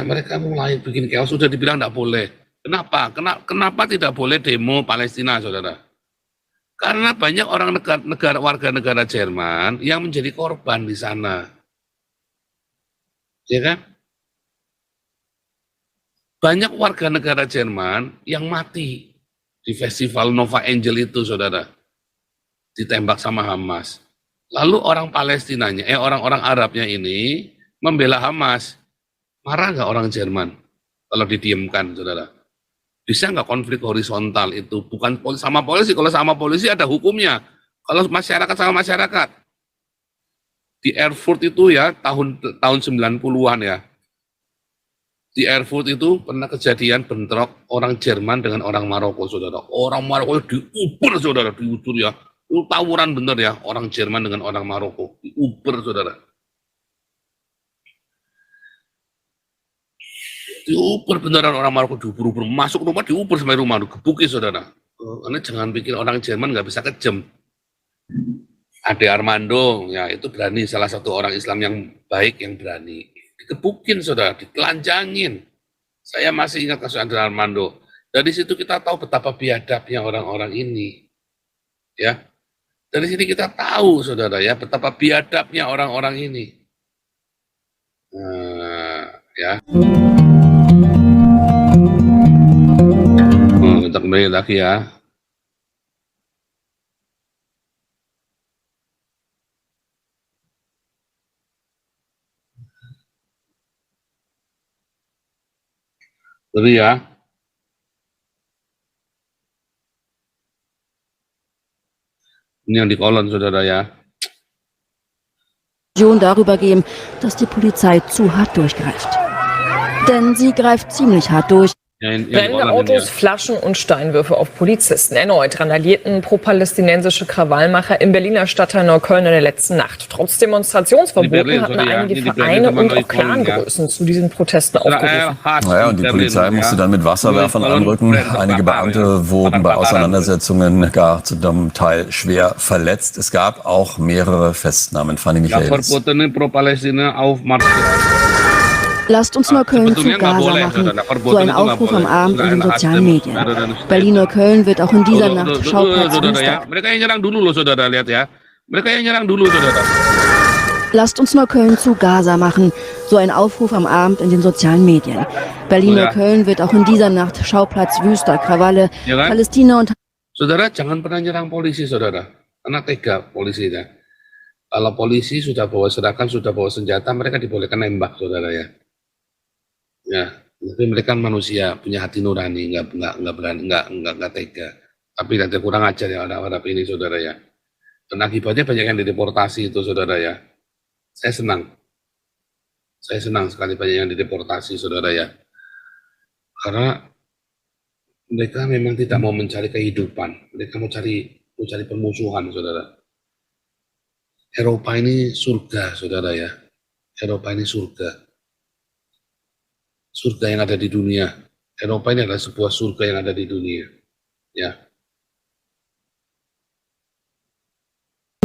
mereka mulai bikin chaos, sudah dibilang tidak boleh. Kenapa? Kenapa tidak boleh demo Palestina, saudara? Karena banyak orang warga negara Jerman yang menjadi korban di sana, ya kan? Banyak warga negara Jerman yang mati di festival Nova Angel itu, saudara, ditembak sama Hamas. Lalu orang Palestinanya, orang-orang Arabnya ini membela Hamas. Marah nggak orang Jerman kalau didiamkan, saudara? Bisa nggak konflik horizontal itu? Bukan sama polisi, kalau sama polisi ada hukumnya. Kalau masyarakat sama masyarakat. Di Erfurt itu ya, tahun 90-an ya, di Erfurt itu pernah kejadian bentrok orang Jerman dengan orang Maroko, saudara. Orang Maroko diuber, saudara, diuber ya. Itu tawuran bener ya, orang Jerman dengan orang Maroko. Diuber, saudara. Diuber beneran orang Maroko, diuber-uber. Masuk rumah diuber sampai rumah, digebuki, saudara. Karena jangan pikir orang Jerman nggak bisa kejam. Ade Armando, ya itu berani, salah satu orang Islam yang baik, yang berani. Dikebukin, saudara, ditelanjangin. Saya masih ingat kasus Ade Armando. Dari situ kita tahu betapa biadabnya orang-orang ini. Ya, dari sini kita tahu, saudara, ya, betapa biadabnya orang-orang ini. Ya. Kita kembali lagi ya. Jadi ya. Ini yang di kolon, saudara ya. Darüber geben, dass die Polizei zu hart durchgreift. Denn sie greift ziemlich hart durch. Brennende Autos, Flaschen und Steinwürfe auf Polizisten. Erneut randalierten pro-palästinensische Krawallmacher im Berliner Stadtteil Neukölln in der letzten Nacht. Trotz Demonstrationsverboten hatten einige Vereine und auch Clangrößen zu diesen Protesten aufgerufen. Naja, und die Polizei musste dann mit Wasserwerfern anrücken. Einige Beamte wurden bei Auseinandersetzungen gar zum Teil schwer verletzt. Es gab auch mehrere Festnahmen. Fanny Michaelis. Lasst uns Neukölln zu Gaza machen. So ein Aufruf am Abend in den sozialen Medien. Berlin-Neukölln wird auch in dieser Nacht Schauplatz wüster. Lasst uns Neukölln zu Gaza machen. So ein Aufruf am Abend in den sozialen Medien. Berlin-Neukölln wird auch in dieser Nacht Schauplatz wüster Krawalle. Palästina und... Saudara, jangan pernah nyerang polisi, saudara. Karena tega polisi ya. Kalau polisi sudah bawa seragam, sudah bawa senjata, mereka dibolehkan nembak, saudara ya. Ya, tapi mereka kan manusia, punya hati nurani, nggak berani, nggak tega. Tapi nanti kurang ajar ya orang-orang ini, saudara ya. Dan akibatnya banyak yang dideportasi itu, saudara ya. Saya senang sekali banyak yang dideportasi, saudara ya. Karena mereka memang tidak mau mencari kehidupan, mereka mau cari permusuhan, saudara. Eropa ini surga, saudara ya. Eropa ini surga. Surga yang ada di dunia. Eropa ini adalah sebuah surga yang ada di dunia. Ja.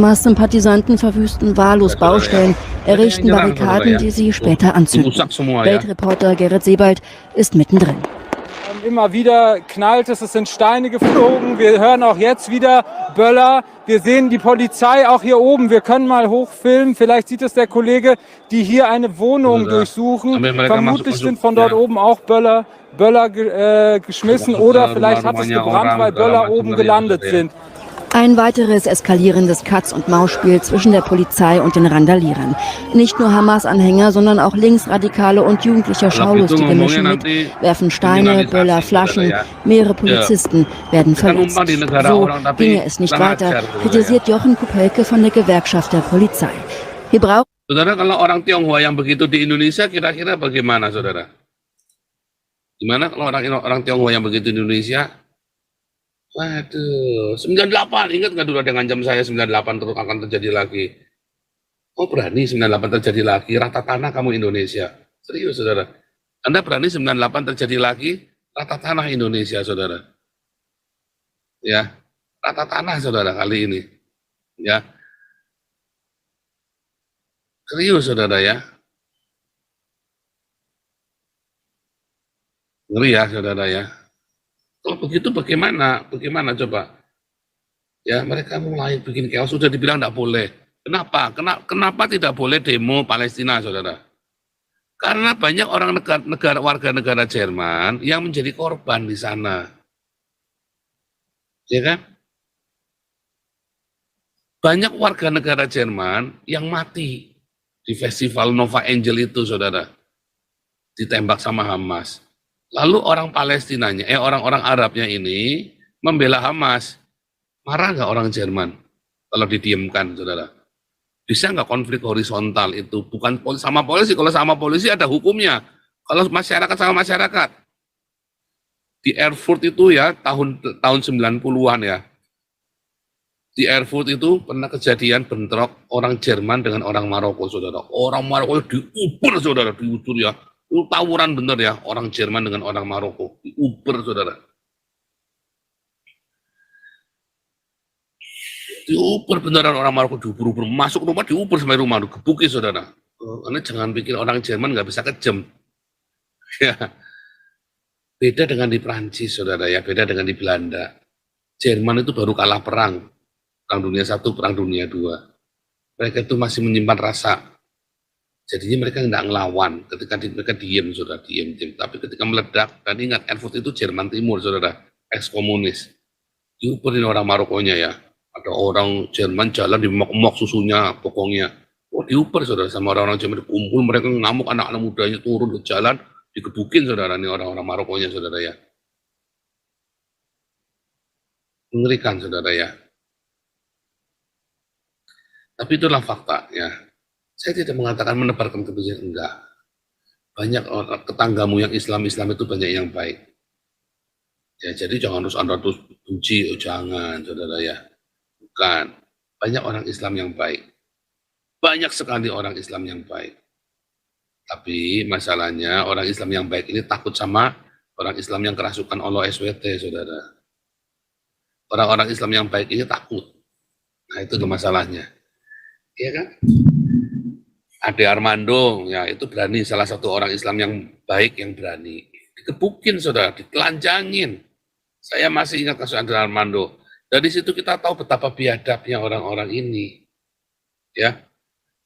Hamas-Sympathisanten verwüsten wahllos Baustellen, errichten Barrikaden, die sie später anzünden. Weltreporter Gerrit Sebald ist mittendrin. Immer wieder knallt es sind Steine geflogen. Wir hören auch jetzt wieder Böller. Wir sehen die Polizei auch hier oben. Wir können mal hochfilmen. Vielleicht sieht es der Kollege, die hier eine Wohnung durchsuchen. Vermutlich sind von dort oben auch Böller geschmissen oder vielleicht hat es gebrannt, weil Böller oben gelandet sind. Ein weiteres eskalierendes Katz-und-Maus-Spiel zwischen der Polizei und den Randalierern. Nicht nur Hamas-Anhänger, sondern auch Linksradikale und jugendliche Schaulustige mischen mit, werfen Steine, Böller, Flaschen. Mehrere Polizisten werden verletzt. So ginge es nicht weiter, kritisiert Jochen Kupelke von der Gewerkschaft der Polizei. Wir brauchen... Saudara, kalau orang Tionghoa yang begitu di Indonesia, kira-kira bagaimana, saudara? Gimana kalau orang Tionghoa yang begitu di Indonesia? Waduh, 98, ingat nggak dulu ada ngancam saya 98 terus akan terjadi lagi. Oh berani 98 terjadi lagi, rata tanah kamu Indonesia. Serius, saudara. Anda berani 98 terjadi lagi, rata tanah Indonesia, saudara. Ya, rata tanah, saudara, kali ini. Ya. Serius, saudara ya. Ngeri ya, saudara ya. Kalau begitu bagaimana? Bagaimana coba? Ya, mereka mulai bikin chaos, sudah dibilang tidak boleh. Kenapa? Kenapa tidak boleh demo Palestina, saudara? Karena banyak orang warga negara Jerman yang menjadi korban di sana. Ya kan? Banyak warga negara Jerman yang mati di festival Nova Angel itu, saudara. Ditembak sama Hamas. Lalu orang Palestinanya, orang-orang Arabnya ini membela Hamas. Marah nggak orang Jerman kalau didiamkan, saudara? Bisa nggak konflik horizontal itu? Bukan sama polisi, kalau sama polisi ada hukumnya. Kalau masyarakat sama masyarakat. Di Erfurt itu ya, tahun 90-an ya. Di Erfurt itu pernah kejadian bentrok orang Jerman dengan orang Maroko, saudara. Orang Maroko diuber, saudara, diuber ya. Itu tawuran bener ya, orang Jerman dengan orang Maroko. Diuber, saudara. Diuber beneran orang Maroko, diuber masuk rumah, diuber sampai rumah, gebuki, saudara. Karena jangan pikir orang Jerman nggak bisa kejam. Ya. Beda dengan di Prancis, saudara ya, beda dengan di Belanda. Jerman itu baru kalah Perang Dunia I, Perang Dunia II. Mereka itu masih menyimpan rasa. Jadinya mereka nggak ngelawan ketika mereka diem, saudara, diem. Tapi ketika meledak, dan ingat Erfurt itu Jerman Timur, saudara, ex-komunis. Diuberin orang Marokonya ya. Ada orang Jerman jalan dimok-mok susunya, pokoknya. Oh, diuber, saudara, sama orang-orang Jerman dikumpul, mereka ngamuk, anak-anak mudanya turun ke jalan, digebukin, saudara, ini orang-orang Marokonya, saudara ya. Mengerikan, saudara ya. Tapi itulah fakta ya. Saya tidak mengatakan menebarkan kebencian, enggak. Banyak orang tetanggamu yang Islam itu banyak yang baik. Ya, jadi jangan terus benci, jangan, saudara ya. Bukan. Banyak orang Islam yang baik. Banyak sekali orang Islam yang baik. Tapi masalahnya orang Islam yang baik ini takut sama orang Islam yang kerasukan Allah SWT, saudara. Orang-orang Islam yang baik ini takut. Nah, itu masalahnya. Iya kan? Ade Armando, ya itu berani, salah satu orang Islam yang baik, yang berani. Dikebukin, saudara, ditelanjangin. Saya masih ingat kasus Ade Armando. Dari situ kita tahu betapa biadabnya orang-orang ini. Ya,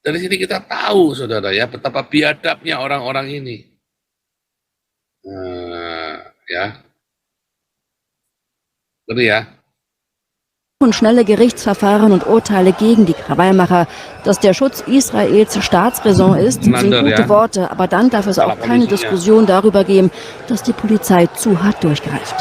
dari sini kita tahu, saudara ya, betapa biadabnya orang-orang ini. Ja. Ngeri ya. Und schnelle Gerichtsverfahren und Urteile gegen die Krawallmacher. Dass der Schutz Israels Staatsräson ist, sind gute Worte, aber dann darf es auch keine Diskussion darüber geben, dass die Polizei zu hart durchgreift.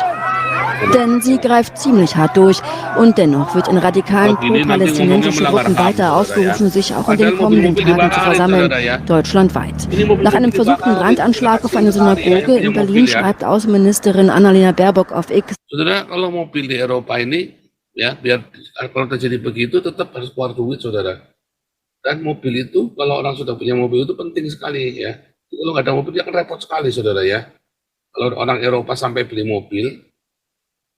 Denn sie greift ziemlich hart durch und dennoch wird in radikalen pro-palästinensischen Gruppen weiter aufgerufen, sich auch in den kommenden Tagen zu versammeln, deutschlandweit. Nach einem versuchten Brandanschlag auf eine Synagoge in Berlin schreibt Außenministerin Annalena Baerbock auf X. Saudara, kalau mobil di Eropa ini, ya biar kalau terjadi begitu tetap harus keluar duit, saudara. Dan mobil itu, kalau orang sudah punya mobil itu penting sekali ya. Kalau nggak ada mobil dia akan repot sekali, saudara ya. Kalau orang Eropa sampai beli mobil,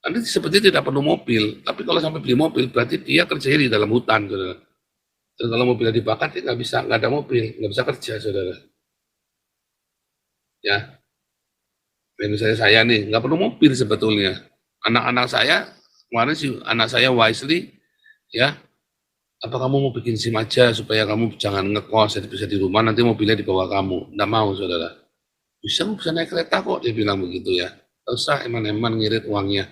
nanti seperti tidak perlu mobil, tapi kalau sampai beli mobil berarti dia kerjanya di dalam hutan, saudara. Dan kalau mobilnya dibakar dia nggak ada mobil, nggak bisa kerja, saudara. Ya, misalnya saya nih nggak perlu mobil sebetulnya. Anak-anak saya kemarin sih anak saya Wisely, ya, apa kamu mau bikin SIM aja supaya kamu jangan ngekos, jadi bisa di rumah nanti mobilnya dibawa kamu. Nggak mau, saudara. Bisa naik kereta kok, dia bilang begitu ya. Nggak usah eman-eman ngirit uangnya.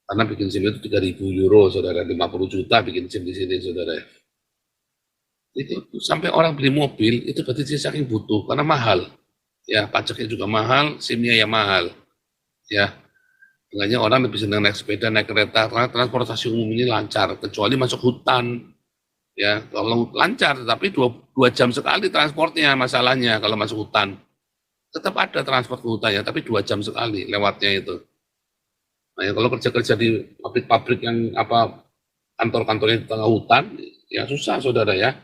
Karena bikin SIM itu 3.000 euro, saudara, 50 juta bikin SIM di sini, saudara. Itu sampai orang beli mobil, itu berarti dia saking butuh, karena mahal. Ya, pajaknya juga mahal, SIM-nya ya mahal. Ya, makanya orang lebih senang naik sepeda, naik kereta, karena transportasi umum ini lancar, kecuali masuk hutan. Ya, kalau lancar, tapi 2 jam sekali transportnya masalahnya kalau masuk hutan. Tetap ada transport ke hutannya, tapi 2 jam sekali lewatnya itu. Nah, ya, kalau kerja-kerja di pabrik-pabrik yang kantor-kantornya di tengah hutan, ya susah, saudara ya.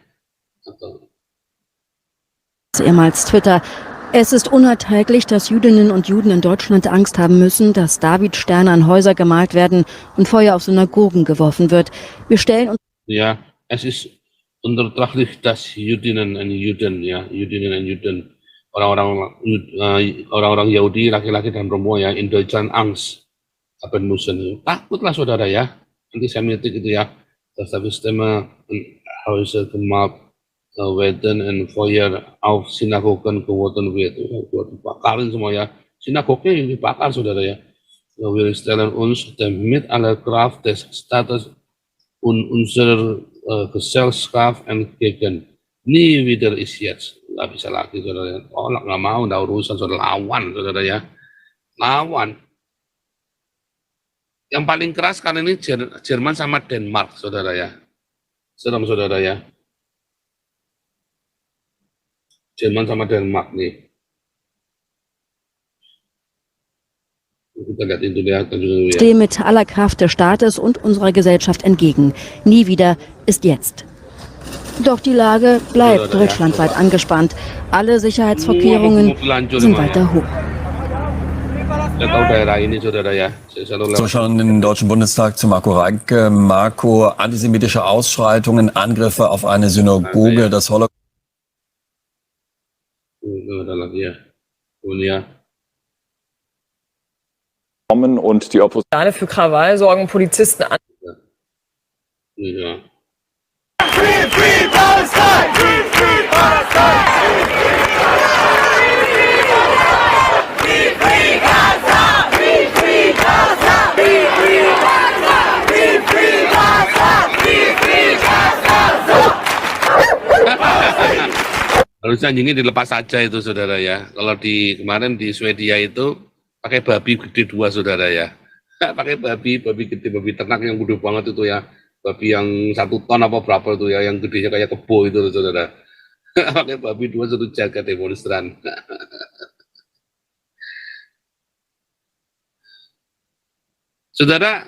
Ehemals Twitter. Es ist unerträglich, dass Jüdinnen und Juden in Deutschland Angst haben müssen, dass Davidsterne an Häuser gemalt werden und Feuer auf Synagogen geworfen wird. Wir stellen uns... Ja, es ist unerträglich, dass Jüdinnen und Juden orang-orang Yahudi laki-laki dan perempuan ya, in Deutschland Angst haben müssen. Takutlah saudara ya, antisemitik itu ya, dass da Systeme Häuser gemalt werden und Feuer auf Synagogen geworfen wird. Dibakarin semua ya, sinagognya yang dibakar saudara ya. Wir stellen uns mit aller Kraft des Staates und unserer Gesellschaft entgegen. Nie wieder ist jetzt. Nggak bisa lagi saudara ya. Tolak, nggak mau, nggak urusan saudara, lawan saudara ya. Lawan. Yang paling keras kan ini Jerman sama Denmark saudara ya. Serem saudara ya. Jerman sama Denmark nih. Kita lihat itu ya. Stehen mit aller Kraft des Staates und unserer Gesellschaft entgegen. Nie wieder ist jetzt. Doch die Lage bleibt deutschlandweit angespannt. Alle Sicherheitsvorkehrungen sind weiter hoch. So, schon im Deutschen Bundestag zu Marco Reinke. Marco, antisemitische Ausschreitungen, Angriffe auf eine Synagoge, das Holocaust. Und die Opposition. Für Krawall sorgen Polizisten an. Ja. Harusnya anjingnya dilepas saja itu saudara ya. Kalau kemarin di Swedia itu pakai babi gede 2 saudara ya. Pakai babi gede, babi ternak yang gede banget itu ya. Babi yang 1 ton apa berapa itu ya, yang gedenya kayak kebo itu saudara. Pakai babi 2 suruh jaga demonstran. Saudara,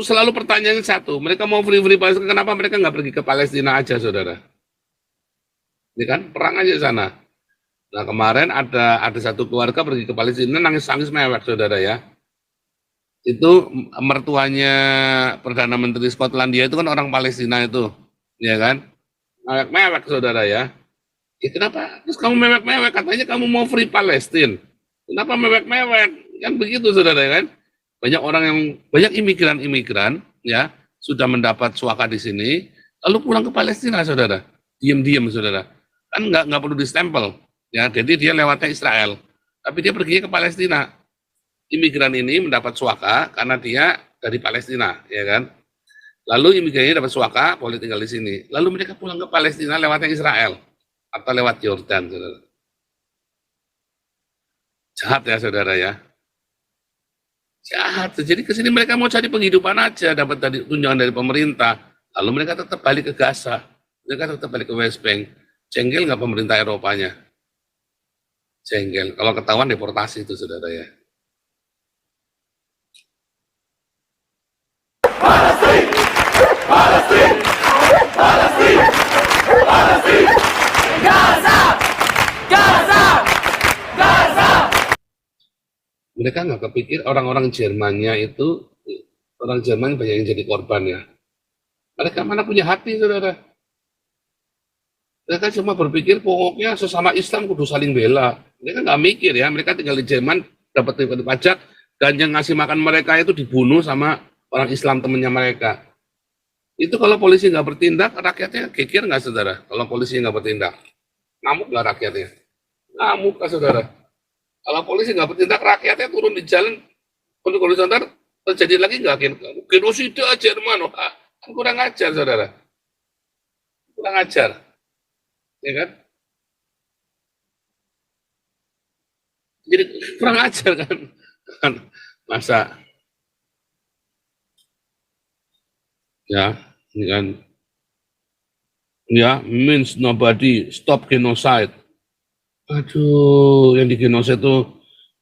selalu pertanyaan satu, mereka mau free Palestina, kenapa mereka nggak pergi ke Palestina aja saudara? Ini kan perang aja sana. Nah kemarin ada satu keluarga pergi ke Palestina nangis-nangis mewek saudara ya. Itu mertuanya Perdana Menteri Skotlandia itu kan orang Palestina itu, ya kan? Mewek saudara ya. Ya kenapa? Terus kamu mewek-mewek, katanya kamu mau free Palestina. Kenapa mewek-mewek? Kan begitu saudara kan? Banyak imigran ya sudah mendapat suaka di sini, lalu pulang ke Palestina saudara. Diam-diam saudara. Kan nggak perlu distempel ya, jadi dia lewatnya Israel tapi dia pergi ke Palestina. Imigran ini mendapat suaka karena dia dari Palestina ya kan, lalu imigran ini dapat suaka boleh tinggal di sini, lalu mereka pulang ke Palestina lewatnya Israel atau lewat Yordan saudara. Jahat ya saudara ya, jahat. Jadi kesini mereka mau cari penghidupan aja, dapat tunjangan dari pemerintah, lalu mereka tetap balik ke Gaza, mereka tetap balik ke West Bank. Jengkel nggak pemerintah Eropanya? Jengkel. Kalau ketahuan deportasi itu saudara ya. Palestina! Palestina! Palestina! Palestina! Gaza! Gaza! Gaza! Mereka nggak kepikir orang-orang Jermannya itu, orang Jerman banyak yang jadi korban ya. Mereka mana punya hati saudara? Mereka cuma berpikir pokoknya sesama Islam kudu saling bela. Mereka nggak mikir ya, mereka tinggal di Jerman, dapat pajak, dan yang ngasih makan mereka itu dibunuh sama orang Islam temennya mereka. Itu kalau polisi nggak bertindak, rakyatnya geger nggak saudara? Kalau polisi nggak bertindak, ngamuk nggak rakyatnya? Ngamuk kan saudara? Kalau polisi nggak bertindak, rakyatnya turun di jalan, kondisi ntar terjadi lagi nggak? Genosida Jerman, kan kurang ajar saudara. Kurang ajar. Ya kan? Jadi kurang ajar kan? Masa ya, ini kan ya, means nobody stop genocide. Aduh, yang di genocide itu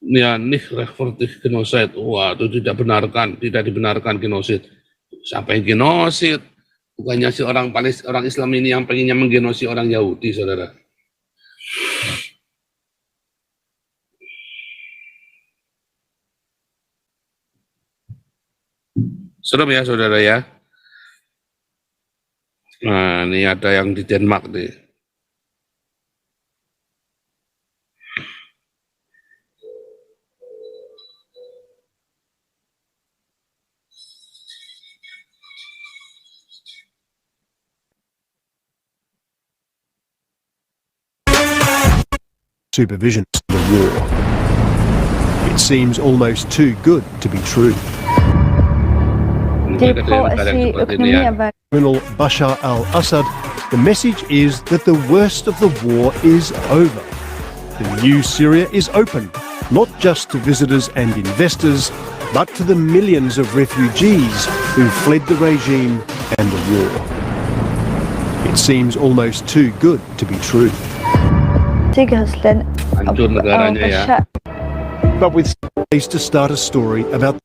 ya nicht rechtfertigt genocide. Wah, itu tidak dibenarkan genocide. Siapa yang genocide? Bukannya si orang Islam ini yang pengennya menggenosi orang Yahudi, saudara. Serem ya, saudara ya. Nah, ini ada yang di Denmark nih. supervision of the war. It seems almost too good to be true. Colonel Bashar al-Assad, the message is that the worst of the war is over. The new Syria is open, not just to visitors and investors, but to the millions of refugees who fled the regime and the war. It seems almost too good to be true. Hancur negaranya ya. But with ways to start a story about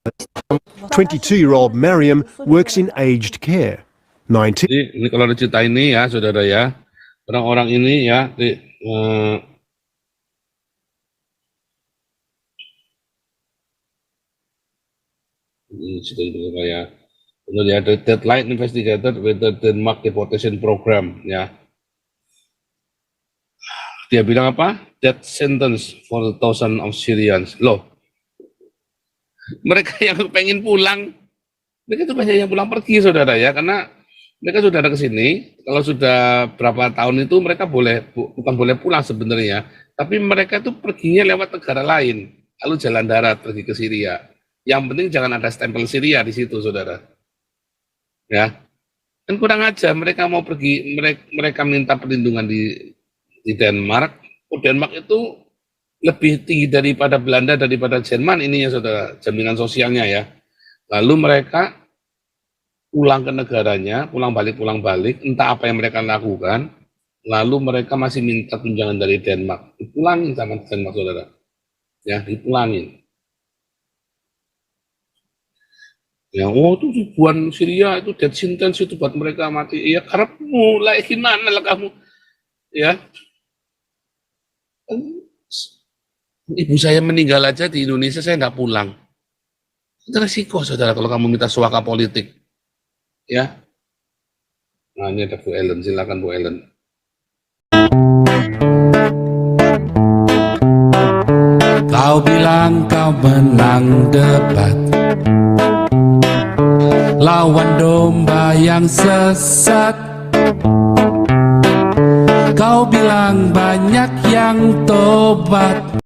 22-year-old Mariam works in aged care. 19. Jadi ini kalau ada cerita ini ya, saudara ya, orang-orang ini ya, ini sudah juga ya, benar ya, the deadline investigated with the Denmark deportation program ya. Dia bilang apa? Death sentence for the thousands of Syrians. Loh, mereka yang pengen pulang, mereka itu banyak yang pulang pergi, saudara ya, karena mereka sudah ada ke sini. Kalau sudah berapa tahun itu mereka bukan boleh pulang sebenarnya, tapi mereka itu perginya lewat negara lain, lalu jalan darat pergi ke Syria. Yang penting jangan ada stempel Syria di situ, saudara. Ya, kan kurang aja mereka mau pergi, mereka minta perlindungan di Denmark. Oh, Denmark itu lebih tinggi daripada Belanda, daripada Jerman ininya, saudara, jaminan sosialnya ya. Lalu mereka pulang ke negaranya, pulang balik, entah apa yang mereka lakukan, lalu mereka masih minta tunjangan dari Denmark. Dipulangin sama Denmark, saudara. Ya, dipulangin. Ya, oh itu ribuan Syria itu death sentence itu buat mereka mati. Ya, karepmu lah, gimana lah kamu? Ya. Ibu saya meninggal aja di Indonesia, saya nggak pulang. Itu resiko, saudara, kalau kamu minta suaka politik. Ya. Nah, ini ada Bu Ellen, silakan Bu Ellen. Kau bilang kau menang debat, lawan domba yang sesat. Kau bilang banyak yang tobat.